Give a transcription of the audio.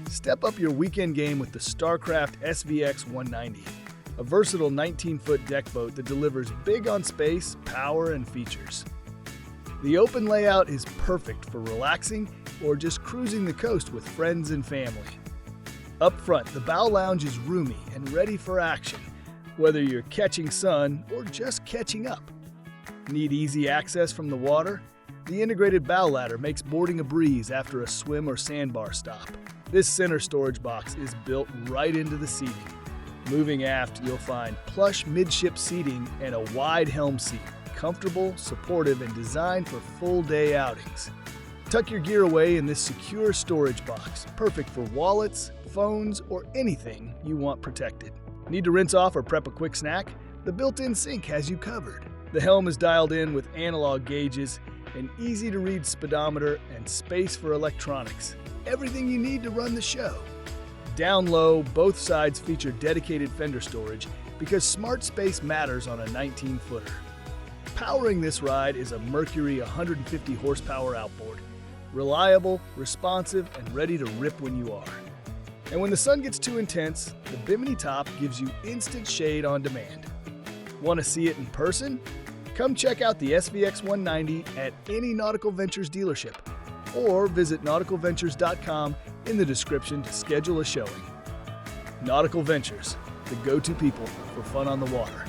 Step up your weekend game with the Starcraft SVX 190, a versatile 19-foot deck boat that delivers big on space, power, and features. The open layout is perfect for relaxing or just cruising the coast with friends and family. Up front, the bow lounge is roomy and ready for action, whether you're catching sun or just catching up. Need easy access from the water? The integrated bow ladder makes boarding a breeze after a swim or sandbar stop. This center storage box is built right into the seating. Moving aft, you'll find plush midship seating and a wide helm seat, comfortable, supportive, and designed for full-day outings. Tuck your gear away in this secure storage box, perfect for wallets, phones, or anything you want protected. Need to rinse off or prep a quick snack? The built-in sink has you covered. The helm is dialed in with analog gauges, an easy-to-read speedometer, and space for electronics. Everything you need to run the show. Down low, both sides feature dedicated Fender storage because smart space matters on a 19-footer. Powering this ride is a Mercury 150 horsepower outboard. Reliable, responsive, and ready to rip when you are. And when the sun gets too intense, the Bimini top gives you instant shade on demand. Want to see it in person? Come check out the SVX 190 at any Nautical Ventures dealership, or visit nauticalventures.com in the description to schedule a showing. Nautical Ventures, the go-to people for fun on the water.